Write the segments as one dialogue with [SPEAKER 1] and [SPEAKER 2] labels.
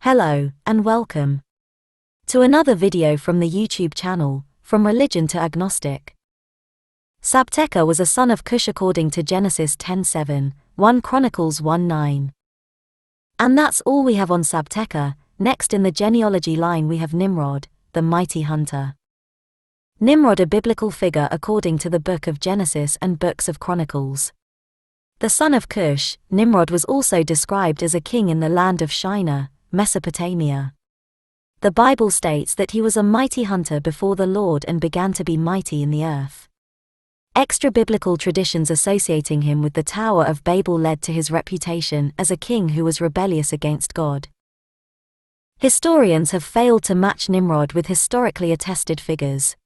[SPEAKER 1] Hello, and welcome to another video from the YouTube channel, From Religion to Agnostic. Sabtechah was a son of Cush according to Genesis 10:7, 1 Chronicles 1:9. And that's all we have on Sabtechah. Next in the genealogy line we have Nimrod, the mighty hunter. Nimrod, a biblical figure according to the book of Genesis and books of Chronicles. The son of Cush, Nimrod was also described as a king in the land of Shinar, Mesopotamia. The Bible states that he was a mighty hunter before the Lord and began to be mighty in the earth. Extra-biblical traditions associating him with the Tower of Babel led to his reputation as a king who was rebellious against God. Historians have failed to match Nimrod with historically attested figures.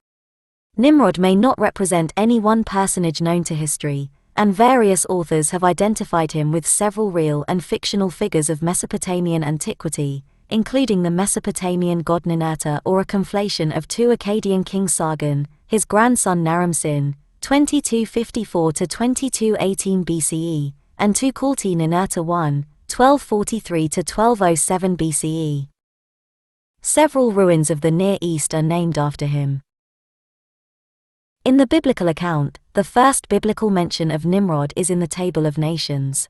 [SPEAKER 1] Nimrod may not represent any one personage known to history, and various authors have identified him with several real and fictional figures of Mesopotamian antiquity, including the Mesopotamian god Ninurta, or a conflation of two Akkadian kings Sargon, his grandson Naram-Sin, 2254 to 2218 BCE, and Tukulti Ninurta I, 1243 to 1207 BCE. Several ruins of the Near East are named after him. In the biblical account, the first biblical mention of Nimrod is in the Table of Nations.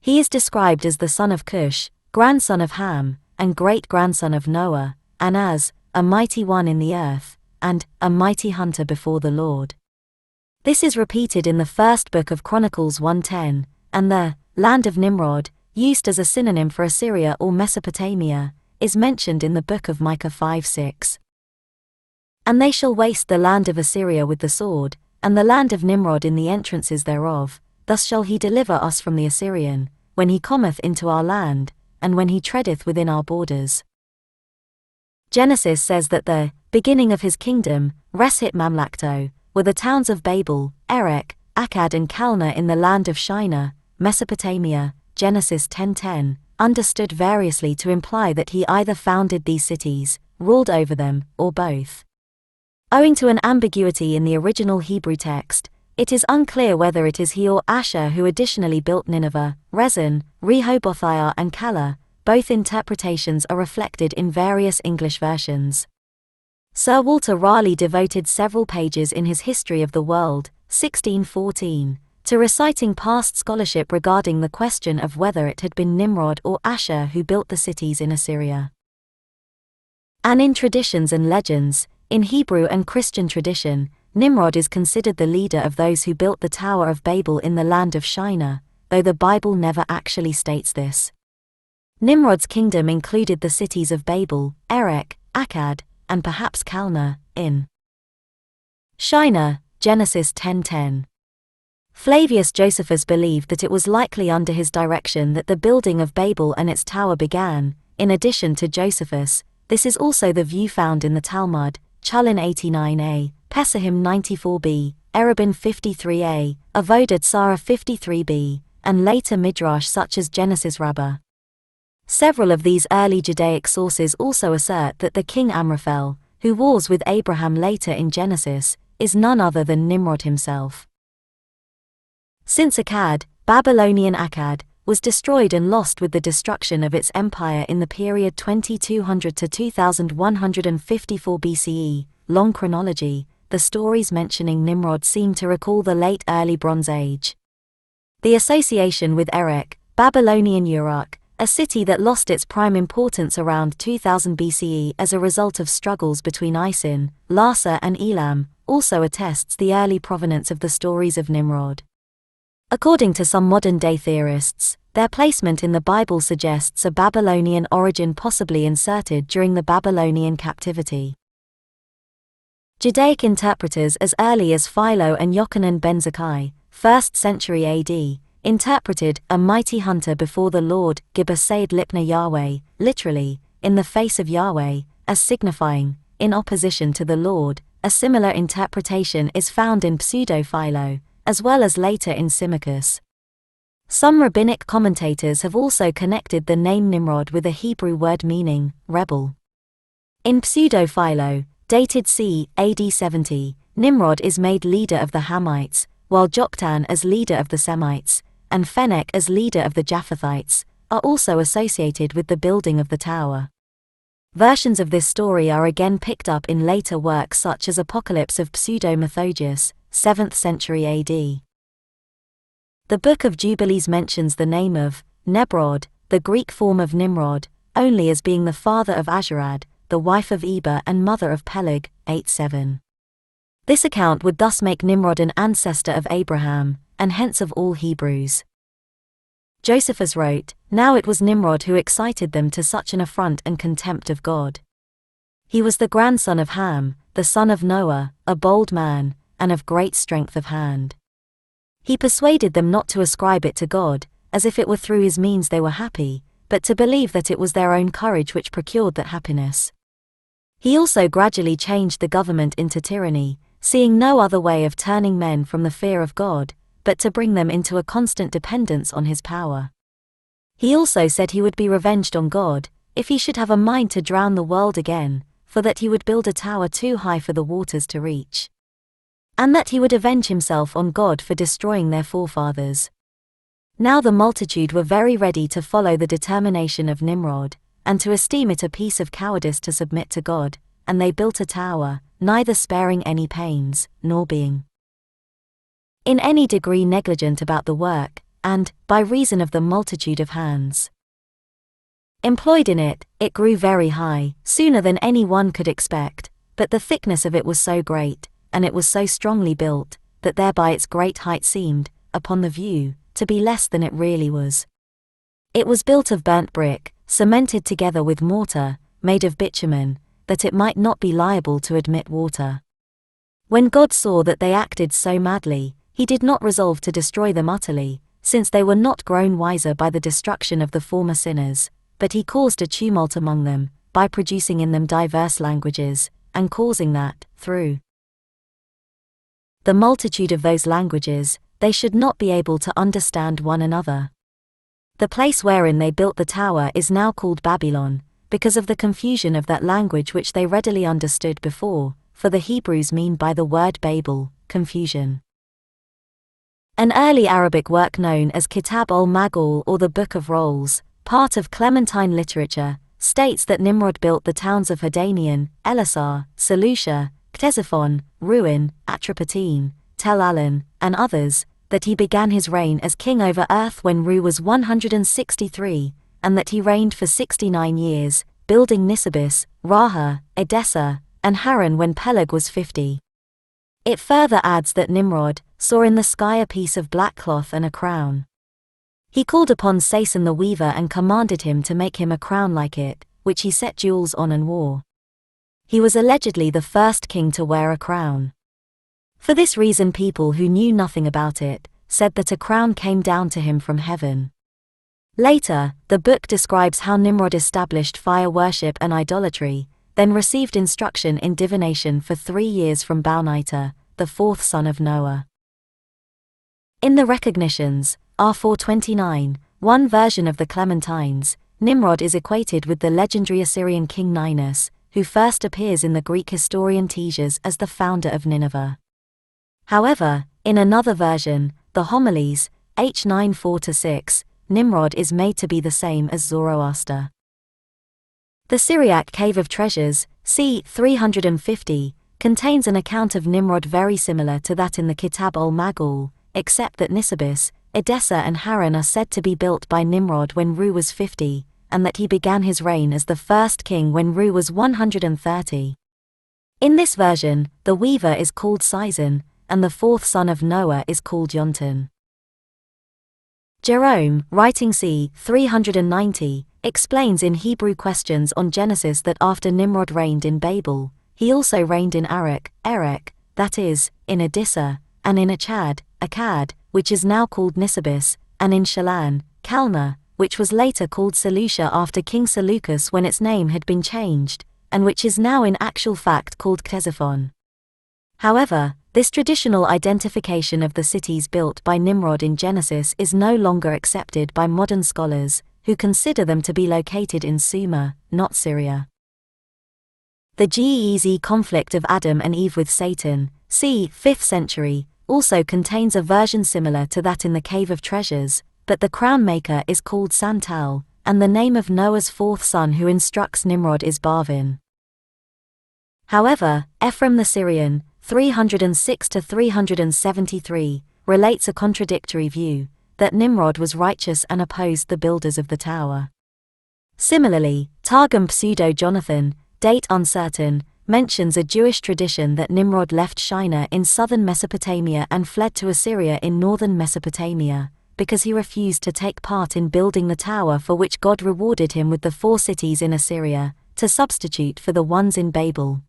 [SPEAKER 1] He is described as the son of Cush, grandson of Ham, and great-grandson of Noah, and as a mighty one in the earth, and a mighty hunter before the Lord. This is repeated in the first book of Chronicles 1:10, and the land of Nimrod, used as a synonym for Assyria or Mesopotamia, is mentioned in the book of Micah 5:6. And they shall waste the land of Assyria with the sword, and the land of Nimrod in the entrances thereof. Thus shall he deliver us from the Assyrian, when he cometh into our land, and when he treadeth within our borders. Genesis says that the beginning of his kingdom, Reshit Mamlakto, were the towns of Babel, Erech, Akkad and Calneh in the land of Shinar, Mesopotamia. Genesis 10:10, understood variously to imply that he either founded these cities, ruled over them, or both. Owing to an ambiguity in the original Hebrew text, it is unclear whether it is he or Asher who additionally built Nineveh, Rezin, Rehoboth-ir and Calah. Both interpretations are reflected in various English versions. Sir Walter Raleigh devoted several pages in his History of the World, 1614, to reciting past scholarship regarding the question of whether it had been Nimrod or Asher who built the cities in Assyria. And in traditions and legends, in Hebrew and Christian tradition, Nimrod is considered the leader of those who built the Tower of Babel in the land of Shinar, though the Bible never actually states this. Nimrod's kingdom included the cities of Babel, Erech, Akkad, and perhaps Calneh, in Shinar. Genesis 10:10. Flavius Josephus believed that it was likely under his direction that the building of Babel and its tower began. In addition to Josephus, this is also the view found in the Talmud, Chulin 89a, Pesahim 94b, Erubin 53a, Avodah Zarah 53b, and later Midrash such as Genesis Rabbah. Several of these early Judaic sources also assert that the king Amraphel, who wars with Abraham later in Genesis, is none other than Nimrod himself. Since Akkad, Babylonian Akkad, was destroyed and lost with the destruction of its empire in the period 2200 to 2154 BCE, long chronology, the stories mentioning Nimrod seem to recall the late early Bronze Age. The association with Erech, Babylonian Uruk, a city that lost its prime importance around 2000 BCE as a result of struggles between Isin, Larsa and Elam, also attests the early provenance of the stories of Nimrod. According to some modern-day theorists, their placement in the Bible suggests a Babylonian origin, possibly inserted during the Babylonian captivity. Judaic interpreters as early as Philo and Yochanan ben Zakkai, 1st century AD, interpreted a mighty hunter before the Lord, Gibbased Lipna Yahweh, literally, in the face of Yahweh, as signifying, in opposition to the Lord. A similar interpretation is found in Pseudo-Philo, as well as later in Symmachus. Some rabbinic commentators have also connected the name Nimrod with a Hebrew word meaning rebel. In Pseudo-Philo, dated c. AD 70, Nimrod is made leader of the Hamites, while Joktan as leader of the Semites, and Fenech as leader of the Japhethites, are also associated with the building of the tower. Versions of this story are again picked up in later works such as Apocalypse of Pseudo-Mythogis, 7th century AD. The Book of Jubilees mentions the name of Nimrod, the Greek form of Nimrod, only as being the father of Ashurad, the wife of Eber and mother of Peleg, 8-7. This account would thus make Nimrod an ancestor of Abraham, and hence of all Hebrews. Josephus wrote, "Now it was Nimrod who excited them to such an affront and contempt of God. He was the grandson of Ham, the son of Noah, a bold man, and of great strength of hand. He persuaded them not to ascribe it to God, as if it were through his means they were happy, but to believe that it was their own courage which procured that happiness. He also gradually changed the government into tyranny, seeing no other way of turning men from the fear of God, but to bring them into a constant dependence on his power. He also said he would be revenged on God, if he should have a mind to drown the world again, for that he would build a tower too high for the waters to reach. And that he would avenge himself on God for destroying their forefathers. Now the multitude were very ready to follow the determination of Nimrod, and to esteem it a piece of cowardice to submit to God, and they built a tower, neither sparing any pains, nor being in any degree negligent about the work, and, by reason of the multitude of hands employed in it, it grew very high, sooner than any one could expect, but the thickness of it was so great, and it was so strongly built, that thereby its great height seemed, upon the view, to be less than it really was. It was built of burnt brick, cemented together with mortar, made of bitumen, that it might not be liable to admit water. When God saw that they acted so madly, he did not resolve to destroy them utterly, since they were not grown wiser by the destruction of the former sinners, but he caused a tumult among them, by producing in them diverse languages, and causing that, through the multitude of those languages, they should not be able to understand one another. The place wherein they built the tower is now called Babylon, because of the confusion of that language which they readily understood before, for the Hebrews mean by the word Babel, confusion. An early Arabic work known as Kitab ul-Maghal or the Book of Rolls, part of Clementine literature, states that Nimrod built the towns of Hadanian, Elasar, Seleucia, Ctesiphon, Ruin, Atropatene, Tel Alan, and others, that he began his reign as king over earth when Ru was 163, and that he reigned for 69 years, building Nisibis, Raha, Edessa, and Haran when Peleg was 50. It further adds that Nimrod saw in the sky a piece of black cloth and a crown. He called upon Sasan the weaver and commanded him to make him a crown like it, which he set jewels on and wore. He was allegedly the first king to wear a crown. For this reason people who knew nothing about it, said that a crown came down to him from heaven. Later, the book describes how Nimrod established fire worship and idolatry, then received instruction in divination for 3 years from Bauniter, the fourth son of Noah. In the Recognitions, R429, one version of the Clementines, Nimrod is equated with the legendary Assyrian king Ninus, who first appears in the Greek historian Ctesias as the founder of Nineveh. However, in another version, the Homilies, H9 4-6, Nimrod is made to be the same as Zoroaster. The Syriac Cave of Treasures, c. 350, contains an account of Nimrod very similar to that in the Kitab ul-Maghal, except that Nisibis, Edessa and Haran are said to be built by Nimrod when Ru was 50, and that he began his reign as the first king when Ru was 130. In this version, the weaver is called Sasan, and the fourth son of Noah is called Yontan. Jerome, writing c. 390, explains in Hebrew Questions on Genesis that after Nimrod reigned in Babel, he also reigned in Erech, that is, in Edessa, and in Akkad, which is now called Nisibis, and in Shalan, Calneh, which was later called Seleucia after King Seleucus when its name had been changed, and which is now in actual fact called Ctesiphon. However, this traditional identification of the cities built by Nimrod in Genesis is no longer accepted by modern scholars, who consider them to be located in Sumer, not Syria. The Ge'ez conflict of Adam and Eve with Satan, c. 5th century, also contains a version similar to that in the Cave of Treasures, but the crown maker is called Santal, and the name of Noah's fourth son who instructs Nimrod is Barvin. However, Ephraim the Syrian, 306-373, relates a contradictory view, that Nimrod was righteous and opposed the builders of the tower. Similarly, Targum Pseudo-Jonathan, date uncertain, mentions a Jewish tradition that Nimrod left Shinar in southern Mesopotamia and fled to Assyria in northern Mesopotamia, because he refused to take part in building the tower for which God rewarded him with the 4 cities in Assyria, to substitute for the ones in Babel.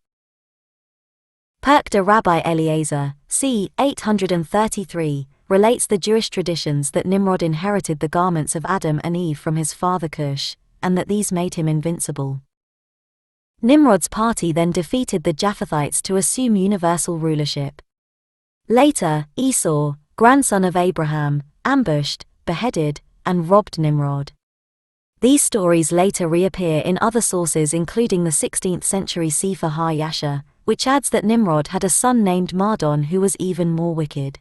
[SPEAKER 1] Perkda Rabbi Eliezer, c. 833, relates the Jewish traditions that Nimrod inherited the garments of Adam and Eve from his father Cush, and that these made him invincible. Nimrod's party then defeated the Japhethites to assume universal rulership. Later, Esau, grandson of Abraham, ambushed, beheaded, and robbed Nimrod. These stories later reappear in other sources including the 16th century Sefer HaYashar, which adds that Nimrod had a son named Mardon who was even more wicked.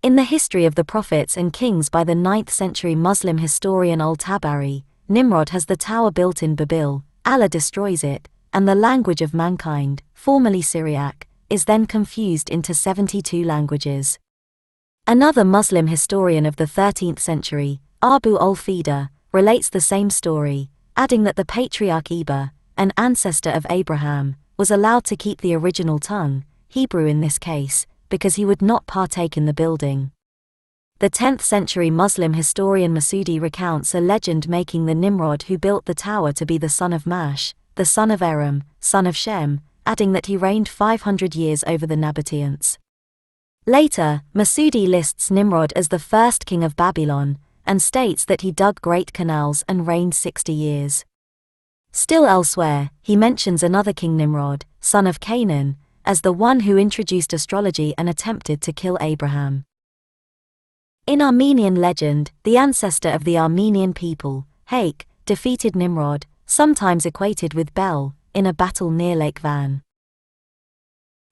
[SPEAKER 1] In the History of the Prophets and Kings by the 9th century Muslim historian al-Tabari, Nimrod has the tower built in Babil, Allah destroys it, and the language of mankind, formerly Syriac, is then confused into 72 languages. Another Muslim historian of the 13th century, Abu al-Fida, relates the same story, adding that the patriarch Eber, an ancestor of Abraham, was allowed to keep the original tongue, Hebrew in this case, because he would not partake in the building. The 10th century Muslim historian Masudi recounts a legend making the Nimrod who built the tower to be the son of Mash, the son of Aram, son of Shem, adding that he reigned 500 years over the Nabateans. Later, Masudi lists Nimrod as the first king of Babylon, and states that he dug great canals and reigned 60 years. Still elsewhere, he mentions another king Nimrod, son of Canaan, as the one who introduced astrology and attempted to kill Abraham. In Armenian legend, the ancestor of the Armenian people, Haik, defeated Nimrod, sometimes equated with Bel, in a battle near Lake Van.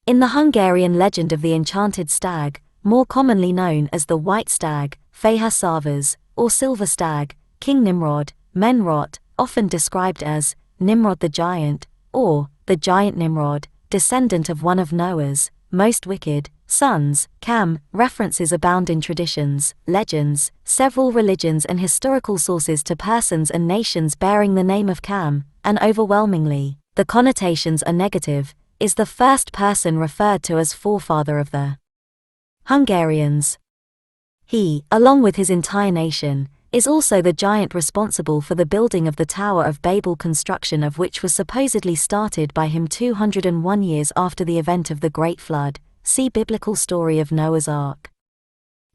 [SPEAKER 1] In the Hungarian legend of the enchanted stag, more commonly known as the white stag, Feha Savas, or silver stag, King Nimrod, Menrot, often described as Nimrod the giant, or the giant Nimrod, descendant of one of Noah's most wicked sons, Cam. References abound in traditions, legends, several religions and historical sources to persons and nations bearing the name of Cam, and overwhelmingly, the connotations are negative, is the first person referred to as forefather of the Hungarians. He, along with his entire nation, is also the giant responsible for the building of the Tower of Babel, construction of which was supposedly started by him 201 years after the event of the Great Flood. See Biblical story of Noah's Ark.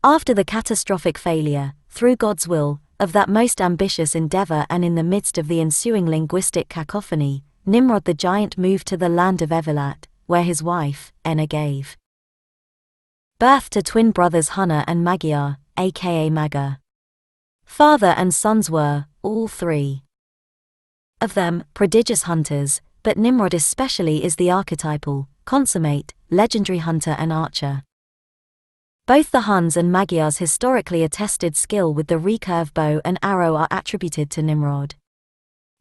[SPEAKER 1] After the catastrophic failure, through God's will, of that most ambitious endeavor and in the midst of the ensuing linguistic cacophony, Nimrod the giant moved to the land of Evilat, where his wife, Enna, gave birth to twin brothers Hunna and Magyar, aka Maga. Father and sons were, all three of them, prodigious hunters, but Nimrod especially is the archetypal, consummate, legendary hunter and archer. Both the Huns and Magyars' historically attested skill with the recurve bow and arrow are attributed to Nimrod.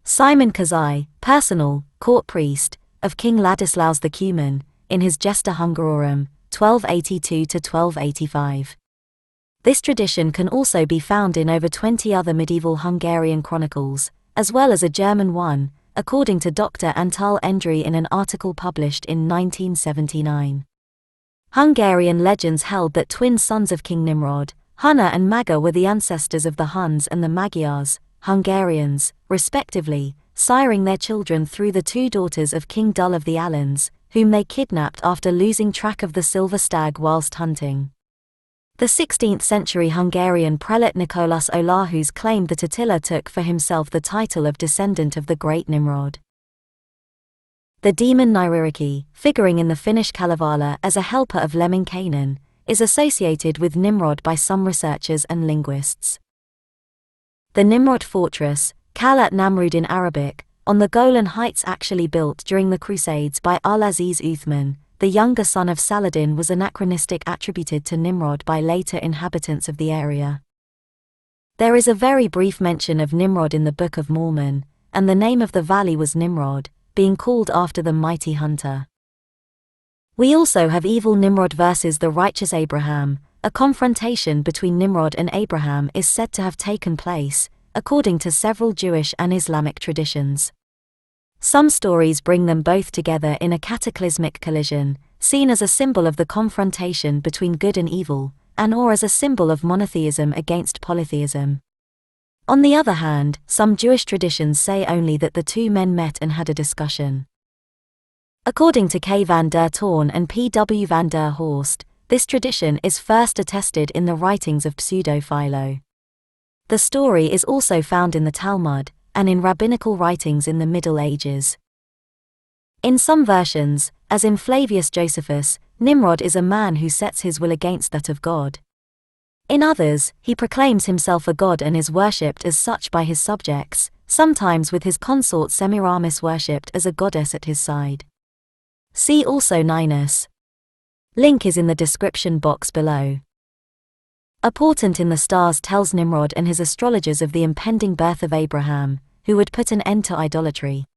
[SPEAKER 1] Simon Kazai, personal, court priest, of King Ladislaus the Cuman, in his Gesta Hungarorum, 1282-1285. This tradition can also be found in over 20 other medieval Hungarian chronicles, as well as a German one, according to Dr. Antal Endry in an article published in 1979. Hungarian legends held that twin sons of King Nimrod, Hunna and Maga, were the ancestors of the Huns and the Magyars, Hungarians, respectively, siring their children through the two daughters of King Dull of the Alans, whom they kidnapped after losing track of the silver stag whilst hunting. The 16th century Hungarian prelate Nicholas Olahus claimed that Attila took for himself the title of descendant of the great Nimrod. The demon Naiririki, figuring in the Finnish Kalevala as a helper of Lemminkainen, is associated with Nimrod by some researchers and linguists. The Nimrod Fortress, Kalat Namrud in Arabic, on the Golan Heights, actually built during the Crusades by Al-Aziz Uthman, the younger son of Saladin, was anachronistic, attributed to Nimrod by later inhabitants of the area. There is a very brief mention of Nimrod in the Book of Mormon, and the name of the valley was Nimrod, being called after the mighty hunter. We also have evil Nimrod versus the righteous Abraham. A confrontation between Nimrod and Abraham is said to have taken place, according to several Jewish and Islamic traditions. Some stories bring them both together in a cataclysmic collision, seen as a symbol of the confrontation between good and evil, and or as a symbol of monotheism against polytheism. On the other hand, some Jewish traditions say only that the two men met and had a discussion. According to K. van der Toorn and P. W. van der Horst, this tradition is first attested in the writings of Pseudo-Philo. The story is also found in the Talmud, and in rabbinical writings in the Middle Ages. In some versions, as in Flavius Josephus, Nimrod is a man who sets his will against that of God. In others, he proclaims himself a god and is worshipped as such by his subjects, sometimes with his consort Semiramis worshipped as a goddess at his side. See also Ninus. Link is in the description box below. A portent in the stars tells Nimrod and his astrologers of the impending birth of Abraham, who would put an end to idolatry.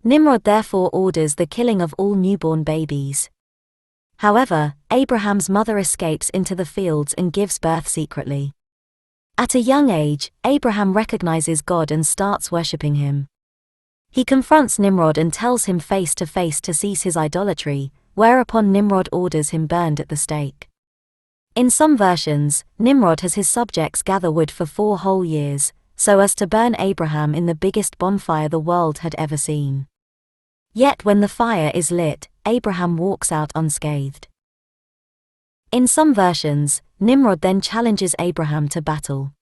[SPEAKER 1] Nimrod therefore orders the killing of all newborn babies. However, Abraham's mother escapes into the fields and gives birth secretly. At a young age, Abraham recognizes God and starts worshipping him. He confronts Nimrod and tells him face to face to cease his idolatry, whereupon Nimrod orders him burned at the stake. In some versions, Nimrod has his subjects gather wood for 4 whole years, so as to burn Abraham in the biggest bonfire the world had ever seen. Yet when the fire is lit, Abraham walks out unscathed. In some versions, Nimrod then challenges Abraham to battle.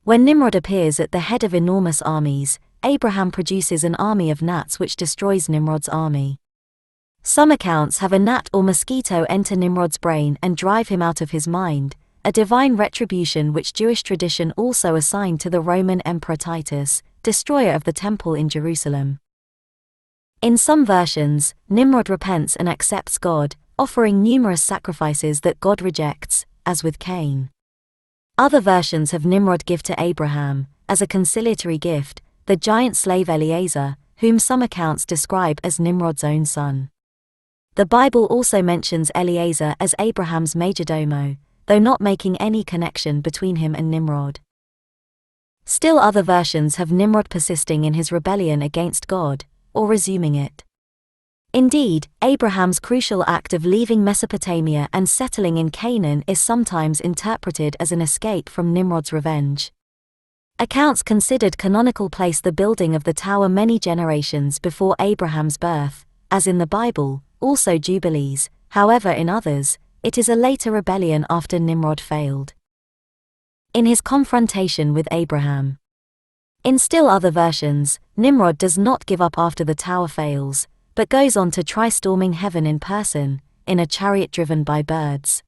[SPEAKER 1] When Nimrod appears at the head of enormous armies, Abraham produces an army of gnats which destroys Nimrod's army. Some accounts have a gnat or mosquito enter Nimrod's brain and drive him out of his mind, a divine retribution which Jewish tradition also assigned to the Roman Emperor Titus, destroyer of the temple in Jerusalem. In some versions, Nimrod repents and accepts God, offering numerous sacrifices that God rejects, as with Cain. Other versions have Nimrod give to Abraham, as a conciliatory gift, the giant slave Eliezer, whom some accounts describe as Nimrod's own son. The Bible also mentions Eliezer as Abraham's majordomo, though not making any connection between him and Nimrod. Still other versions have Nimrod persisting in his rebellion against God, or resuming it. Indeed, Abraham's crucial act of leaving Mesopotamia and settling in Canaan is sometimes interpreted as an escape from Nimrod's revenge. Accounts considered canonical place the building of the tower many generations before Abraham's birth, as in the Bible, also Jubilees. However, in others, it is a later rebellion after Nimrod failed in his confrontation with Abraham. In still other versions, Nimrod does not give up after the tower fails, but goes on to try storming heaven in person, in a chariot driven by birds.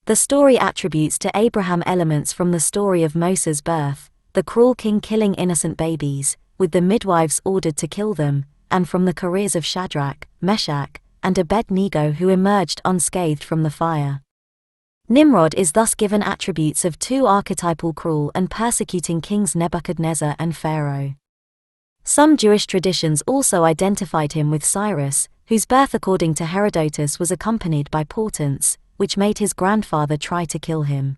[SPEAKER 1] The story attributes to Abraham elements from the story of Moses' birth, the cruel king killing innocent babies, with the midwives ordered to kill them, and from the careers of Shadrach, Meshach, and Abednego who emerged unscathed from the fire. Nimrod is thus given attributes of 2 archetypal cruel and persecuting kings Nebuchadnezzar and Pharaoh. Some Jewish traditions also identified him with Cyrus, whose birth according to Herodotus was accompanied by portents, which made his grandfather try to kill him.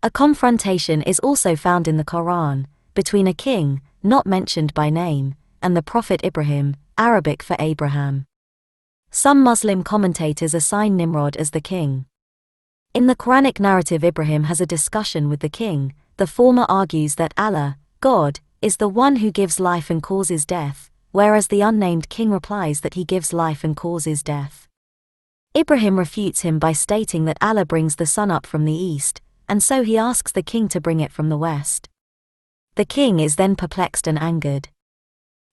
[SPEAKER 1] A confrontation is also found in the Quran, between a king, not mentioned by name, and the prophet Ibrahim, Arabic for Abraham. Some Muslim commentators assign Nimrod as the king. In the Quranic narrative, Ibrahim has a discussion with the king. The former argues that Allah, God, is the one who gives life and causes death, whereas the unnamed king replies that he gives life and causes death. Ibrahim refutes him by stating that Allah brings the sun up from the east, and so he asks the king to bring it from the west. The king is then perplexed and angered.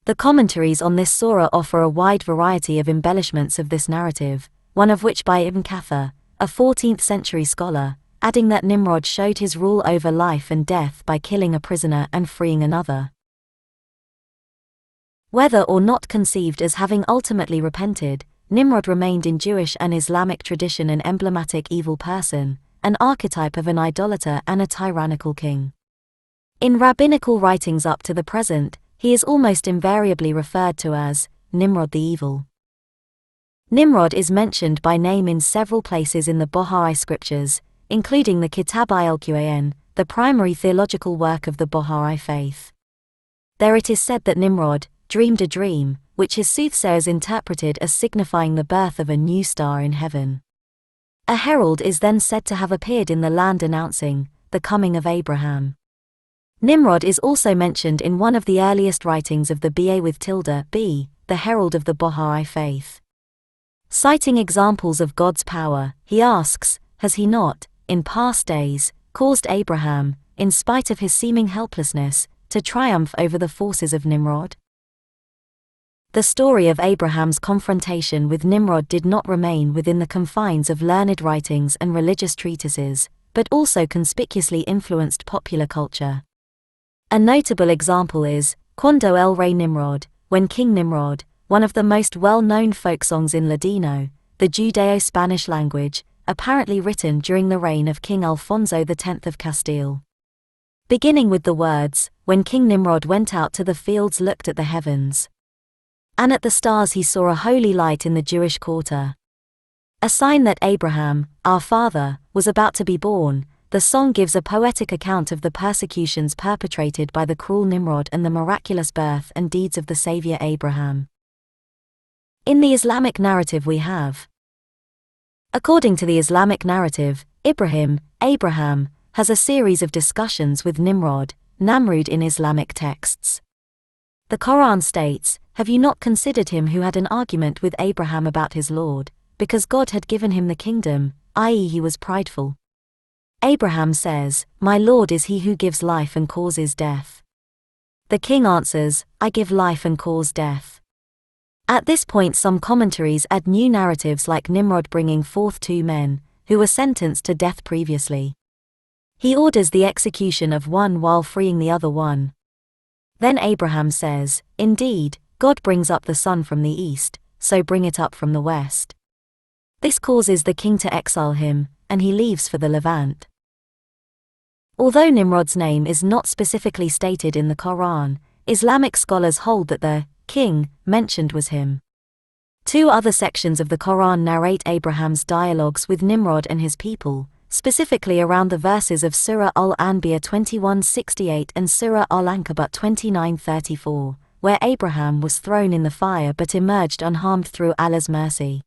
[SPEAKER 1] The commentaries on this surah offer a wide variety of embellishments of this narrative, one of which by Ibn Kathir, a 14th century scholar, adding that Nimrod showed his rule over life and death by killing a prisoner and freeing another. Whether or not conceived as having ultimately repented, Nimrod remained in Jewish and Islamic tradition an emblematic evil person, an archetype of an idolater and a tyrannical king. In rabbinical writings up to the present, he is almost invariably referred to as Nimrod the Evil. Nimrod is mentioned by name in several places in the Bahá'í scriptures, including the Kitab al-Quran, the primary theological work of the Bahá'í faith. There it is said that Nimrod dreamed a dream, which his soothsayers interpreted as signifying the birth of a new star in heaven. A herald is then said to have appeared in the land announcing the coming of Abraham. Nimrod is also mentioned in one of the earliest writings of the Ba with tilde B, the herald of the Bahá'í faith. Citing examples of God's power, he asks, has he not, in past days, caused Abraham, in spite of his seeming helplessness, to triumph over the forces of Nimrod? The story of Abraham's confrontation with Nimrod did not remain within the confines of learned writings and religious treatises, but also conspicuously influenced popular culture. A notable example is Cuando el Rey Nimrod, When King Nimrod, one of the most well-known folk songs in Ladino, the Judeo-Spanish language, apparently written during the reign of King Alfonso X of Castile. Beginning with the words, when King Nimrod went out to the fields, looked at the heavens, and at the stars, he saw a holy light in the Jewish quarter, a sign that Abraham, our father, was about to be born. The song gives a poetic account of the persecutions perpetrated by the cruel Nimrod and the miraculous birth and deeds of the Savior Abraham. In the Islamic narrative we have. According to the Islamic narrative, Abraham, has a series of discussions with Nimrod, Namrud in Islamic texts. The Quran states, have you not considered him who had an argument with Abraham about his Lord, because God had given him the kingdom, i.e. he was prideful? Abraham says, my Lord is he who gives life and causes death. The king answers, I give life and cause death. At this point some commentaries add new narratives like Nimrod bringing forth two men, who were sentenced to death previously. He orders the execution of one while freeing the other one. Then Abraham says, indeed, God brings up the sun from the east, so bring it up from the west. This causes the king to exile him, and he leaves for the Levant. Although Nimrod's name is not specifically stated in the Quran, Islamic scholars hold that the king mentioned was him. Two other sections of the Quran narrate Abraham's dialogues with Nimrod and his people, specifically around the verses of Surah Al-Anbiya 21:68 and Surah Al-Ankabut 29:34, where Abraham was thrown in the fire but emerged unharmed through Allah's mercy.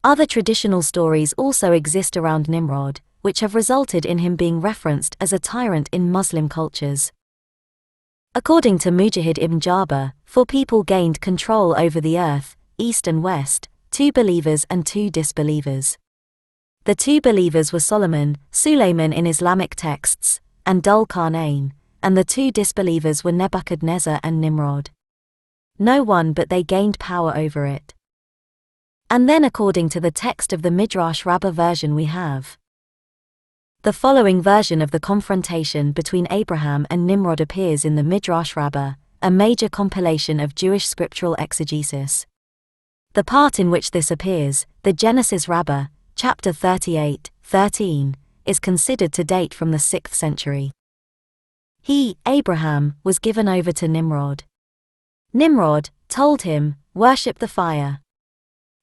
[SPEAKER 1] Other traditional stories also exist around Nimrod, which have resulted in him being referenced as a tyrant in Muslim cultures. According to Mujahid ibn Jabir, four people gained control over the earth, east and west, two believers and two disbelievers. The two believers were Sulayman in Islamic texts, and Dhul Qarnayn, and the two disbelievers were Nebuchadnezzar and Nimrod. No one but they gained power over it. And then according to the text of the Midrash Rabbah version we have. The following version of the confrontation between Abraham and Nimrod appears in the Midrash Rabbah, a major compilation of Jewish scriptural exegesis. The part in which this appears, the Genesis Rabbah, chapter 38:13, is considered to date from the 6th century. He, Abraham, was given over to Nimrod. Nimrod told him, worship the fire.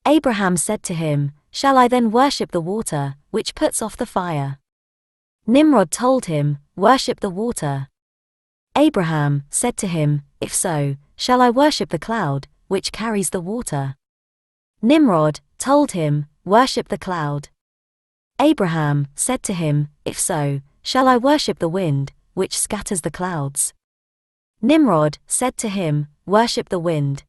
[SPEAKER 1] Abraham said to him, shall I then worship the water, which puts off the fire? Nimrod told him, worship the water. Abraham said to him, if so, shall I worship the cloud, which carries the water? Nimrod told him, worship the cloud. Abraham said to him, if so, shall I worship the wind, which scatters the clouds? Nimrod said to him, worship the wind.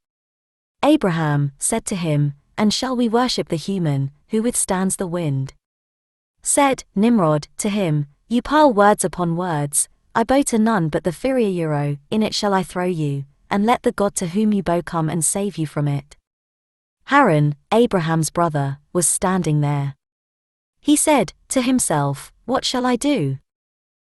[SPEAKER 1] Abraham said to him, and shall we worship the human, who withstands the wind? Said Nimrod to him, you pile words upon words, I bow to none but the Euro, in it shall I throw you, and let the God to whom you bow come and save you from it. Haran, Abraham's brother, was standing there. He said to himself, what shall I do?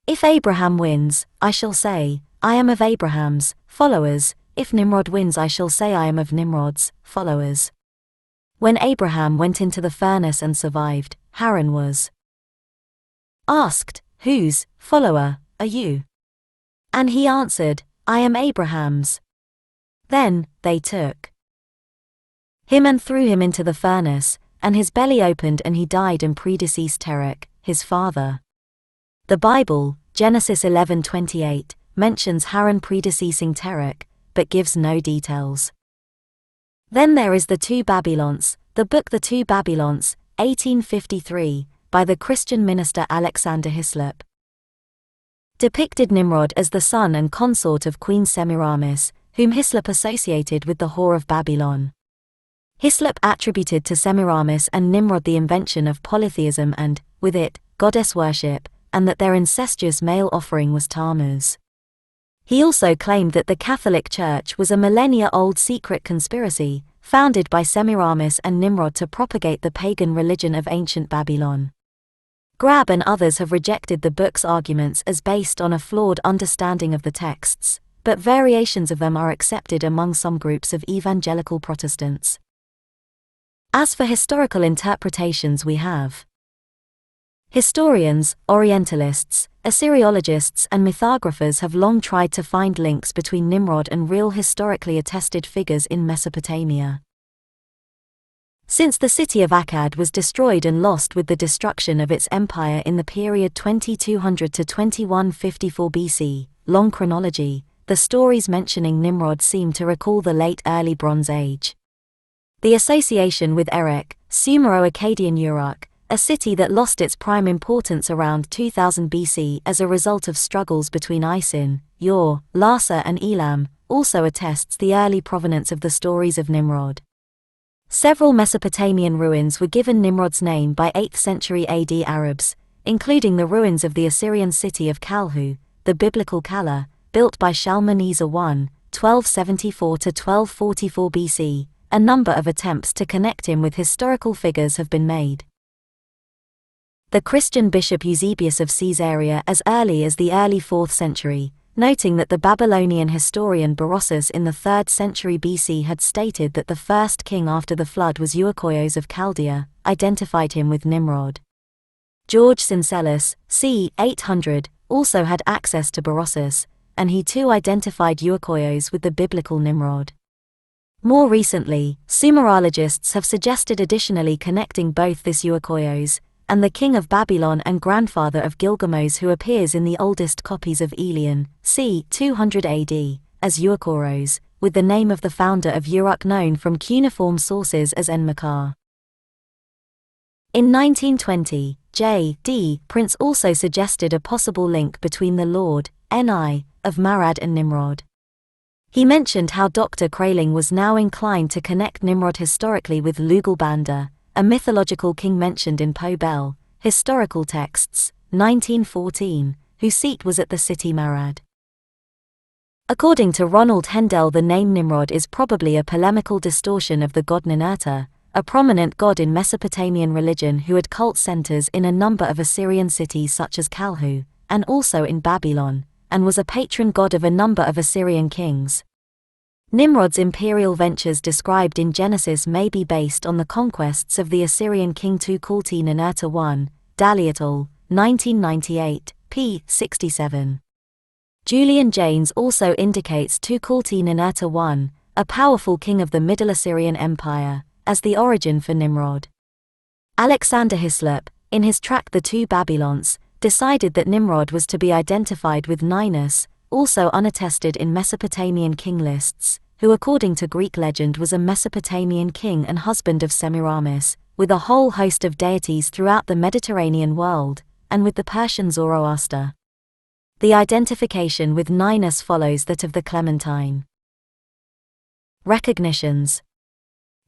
[SPEAKER 1] If Abraham wins, I shall say, I am of Abraham's followers, if Nimrod wins I shall say I am of Nimrod's followers. When Abraham went into the furnace and survived, Haran was asked, "Whose follower are you?" And he answered, "I am Abraham's." Then they took him and threw him into the furnace, and his belly opened and he died and predeceased Terach, his father. The Bible, Genesis 11:28, mentions Haran predeceasing Terach, but gives no details. Then there is The Two Babylons, the book The Two Babylons, 1853, by the Christian minister Alexander Hislop. Depicted Nimrod as the son and consort of Queen Semiramis, whom Hislop associated with the whore of Babylon. Hislop attributed to Semiramis and Nimrod the invention of polytheism and, with it, goddess worship, and that their incestuous male offering was Tammuz. He also claimed that the Catholic Church was a millennia-old secret conspiracy, founded by Semiramis and Nimrod to propagate the pagan religion of ancient Babylon. Grab and others have rejected the book's arguments as based on a flawed understanding of the texts, but variations of them are accepted among some groups of evangelical Protestants. As for historical interpretations, we have historians, Orientalists, Assyriologists and mythographers have long tried to find links between Nimrod and real historically attested figures in Mesopotamia. Since the city of Akkad was destroyed and lost with the destruction of its empire in the period 2200 to 2154 BC, long chronology, the stories mentioning Nimrod seem to recall the late early Bronze Age. The association with Erech, Sumero-Akkadian Uruk, a city that lost its prime importance around 2000 BC as a result of struggles between Isin, Ur, Larsa and Elam, also attests the early provenance of the stories of Nimrod. Several Mesopotamian ruins were given Nimrod's name by 8th century AD Arabs, including the ruins of the Assyrian city of Kalhu, the biblical Kala, built by Shalmaneser I, 1274 to 1244 BC. A number of attempts to connect him with historical figures have been made. The Christian bishop Eusebius of Caesarea as early as the early 4th century, noting that the Babylonian historian Berossus in the 3rd century BC had stated that the first king after the flood was Euakoios of Chaldea, identified him with Nimrod. George Syncellus, c. 800, also had access to Berossus, and he too identified Euakoios with the biblical Nimrod. More recently, Sumerologists have suggested additionally connecting both this Euakoios and the king of Babylon and grandfather of Gilgamesh, who appears in the oldest copies of Elian, c. 200 AD, as Euakoros, with the name of the founder of Uruk known from cuneiform sources as Enmerkar. In 1920, J.D. Prince also suggested a possible link between the Lord, Ni, of Marad and Nimrod. He mentioned how Dr. Kraling was now inclined to connect Nimrod historically with Lugalbanda, a mythological king mentioned in Pobel, Historical Texts, 1914, whose seat was at the city Marad. According to Ronald Hendel, the name Nimrod is probably a polemical distortion of the god Ninurta, a prominent god in Mesopotamian religion who had cult centers in a number of Assyrian cities such as Kalhu, and also in Babylon, and was a patron god of a number of Assyrian kings. Nimrod's imperial ventures described in Genesis may be based on the conquests of the Assyrian king Tukulti-Ninurta I, Daliatul, 1998, p. 67. Julian Jaynes also indicates Tukulti-Ninurta I, a powerful king of the Middle Assyrian Empire, as the origin for Nimrod. Alexander Hislop, in his tract The Two Babylons, decided that Nimrod was to be identified with Ninus, also unattested in Mesopotamian king lists, who according to Greek legend was a Mesopotamian king and husband of Semiramis, with a whole host of deities throughout the Mediterranean world, and with the Persian Zoroaster. The identification with Ninus follows that of the Clementine. Recognitions.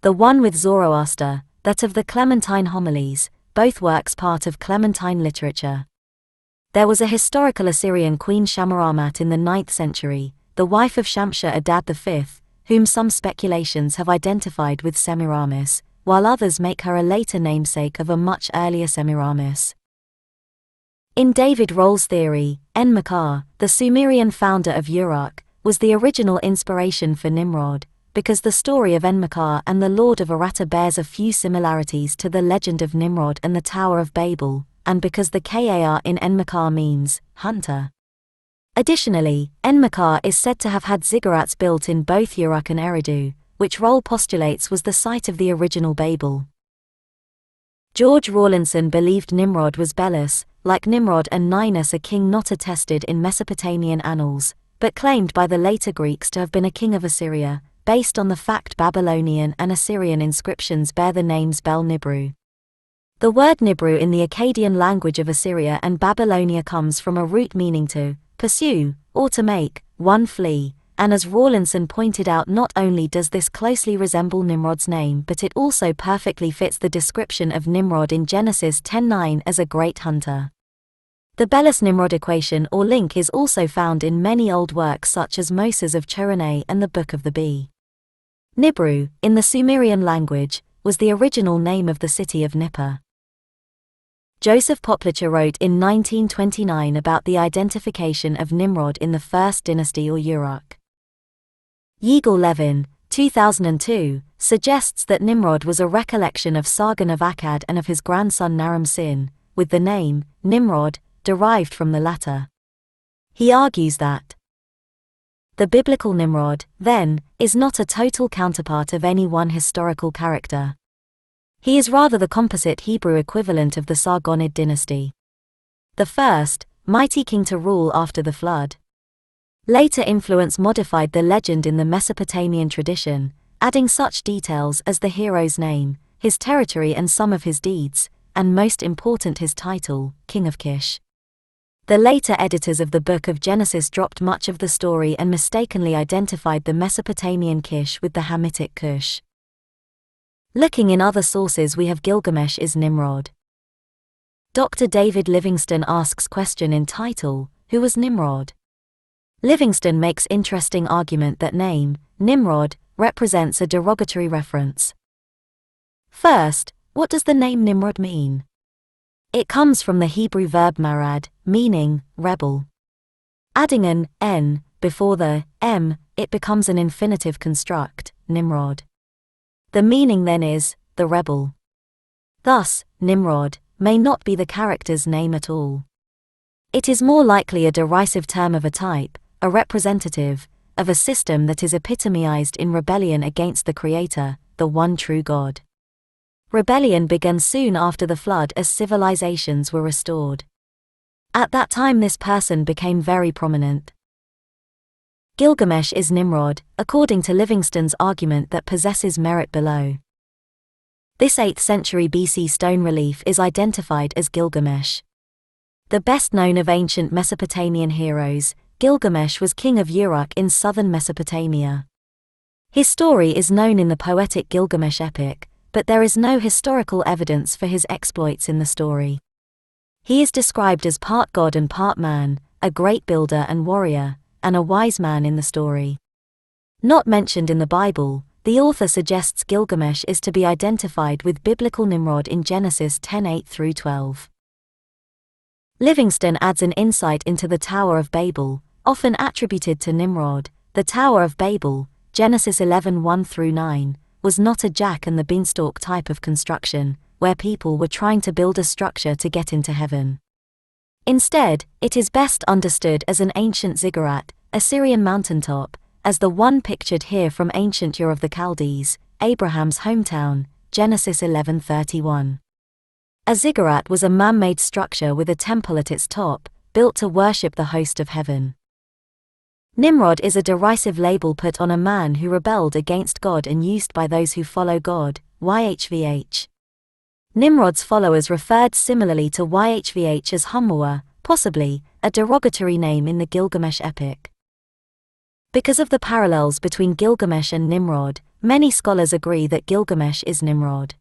[SPEAKER 1] The one with Zoroaster, that of the Clementine Homilies, both works part of Clementine literature. There was a historical Assyrian queen Shamaramat in the 9th century, the wife of Shamshur-Adad V, whom some speculations have identified with Semiramis, while others make her a later namesake of a much earlier Semiramis. In David Roll's theory, Enmerkar, the Sumerian founder of Uruk, was the original inspiration for Nimrod, because the story of Enmerkar and the Lord of Aratta bears a few similarities to the legend of Nimrod and the Tower of Babel, and because the Kar in Enmakar means hunter. Additionally, Enmakar is said to have had ziggurats built in both Uruk and Eridu, which Roll postulates was the site of the original Babel. George Rawlinson believed Nimrod was Belus, like Nimrod and Ninus, a king not attested in Mesopotamian annals, but claimed by the later Greeks to have been a king of Assyria, based on the fact Babylonian and Assyrian inscriptions bear the names Bel-Nibru. The word Nibru in the Akkadian language of Assyria and Babylonia comes from a root meaning to pursue, or to make one flee, and as Rawlinson pointed out, not only does this closely resemble Nimrod's name, but it also perfectly fits the description of Nimrod in Genesis 10:9 as a great hunter. The Belus-Nimrod equation or link is also found in many old works such as Moses of Choronae and the Book of the Bee. Nibru, in the Sumerian language, was the original name of the city of Nippur. Joseph Poplicher wrote in 1929 about the identification of Nimrod in the First Dynasty or Uruk. Yigal Levin, 2002, suggests that Nimrod was a recollection of Sargon of Akkad and of his grandson Naram-Sin, with the name Nimrod derived from the latter. He argues that the biblical Nimrod, then, is not a total counterpart of any one historical character. He is rather the composite Hebrew equivalent of the Sargonid dynasty, the first, mighty king to rule after the flood. Later influence modified the legend in the Mesopotamian tradition, adding such details as the hero's name, his territory and some of his deeds, and most important his title, King of Cush. The later editors of the Book of Genesis dropped much of the story and mistakenly identified the Mesopotamian Cush with the Hamitic Cush. Looking in other sources, we have Gilgamesh is Nimrod. Dr. David Livingston asks question in title, Who was Nimrod? Livingston makes interesting argument that name, Nimrod, represents a derogatory reference. First, what does the name Nimrod mean? It comes from the Hebrew verb marad, meaning rebel. Adding an n before the m, it becomes an infinitive construct, Nimrod. The meaning then is, the rebel. Thus, Nimrod may not be the character's name at all. It is more likely a derisive term of a type, a representative, of a system that is epitomized in rebellion against the Creator, the one true God. Rebellion began soon after the flood as civilizations were restored. At that time this person became very prominent. Gilgamesh is Nimrod, according to Livingston's argument that possesses merit below. This 8th century BC stone relief is identified as Gilgamesh. The best known of ancient Mesopotamian heroes, Gilgamesh was king of Uruk in southern Mesopotamia. His story is known in the poetic Gilgamesh epic, but there is no historical evidence for his exploits in the story. He is described as part god and part man, a great builder and warrior, and a wise man in the story. Not mentioned in the Bible, the author suggests Gilgamesh is to be identified with biblical Nimrod in Genesis 10:8-12. Livingston adds an insight into the Tower of Babel, often attributed to Nimrod. The Tower of Babel, Genesis 11:1-9, was not a Jack and the Beanstalk type of construction, where people were trying to build a structure to get into heaven. Instead, it is best understood as an ancient ziggurat, Assyrian mountaintop, as the one pictured here from ancient Ur of the Chaldees, Abraham's hometown, Genesis 11:31. A ziggurat was a man-made structure with a temple at its top, built to worship the host of heaven. Nimrod is a derisive label put on a man who rebelled against God and used by those who follow God, YHVH. Nimrod's followers referred similarly to YHVH as Humwa, possibly a derogatory name in the Gilgamesh epic. Because of the parallels between Gilgamesh and Nimrod, many scholars agree that Gilgamesh is Nimrod.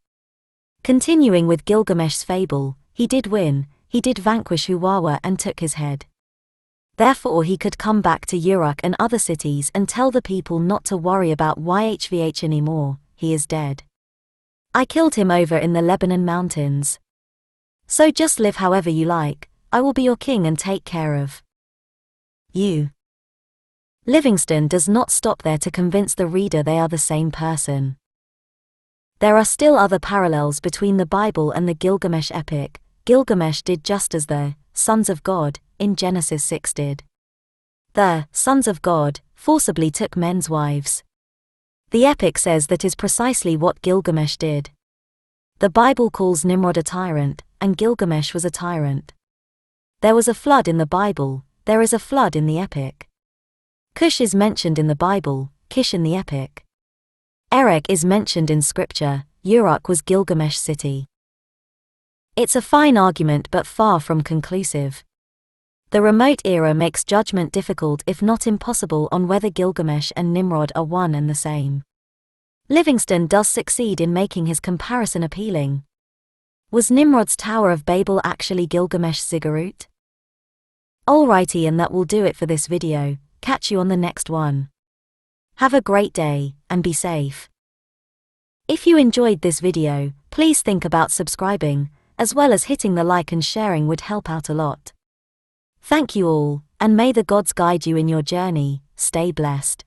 [SPEAKER 1] Continuing with Gilgamesh's fable, he did win, he did vanquish Huwawa and took his head. Therefore he could come back to Uruk and other cities and tell the people not to worry about YHVH anymore, he is dead. I killed him over in the Lebanon mountains. So just live however you like, I will be your king and take care of you. Livingston does not stop there to convince the reader they are the same person. There are still other parallels between the Bible and the Gilgamesh epic. Gilgamesh did just as the sons of God in Genesis 6 did. The sons of God forcibly took men's wives. The epic says that is precisely what Gilgamesh did. The Bible calls Nimrod a tyrant, and Gilgamesh was a tyrant. There was a flood in the Bible, there is a flood in the epic. Cush is mentioned in the Bible, Kish in the epic. Erech is mentioned in scripture, Uruk was Gilgamesh's city. It's a fine argument but far from conclusive. The remote era makes judgment difficult if not impossible on whether Gilgamesh and Nimrod are one and the same. Livingston does succeed in making his comparison appealing. Was Nimrod's Tower of Babel actually Gilgamesh's ziggurat? Alrighty, and that will do it for this video. Catch you on the next one. Have a great day, and be safe. If you enjoyed this video, please think about subscribing, as well as hitting the like and sharing would help out a lot. Thank you all, and may the gods guide you in your journey. Stay blessed.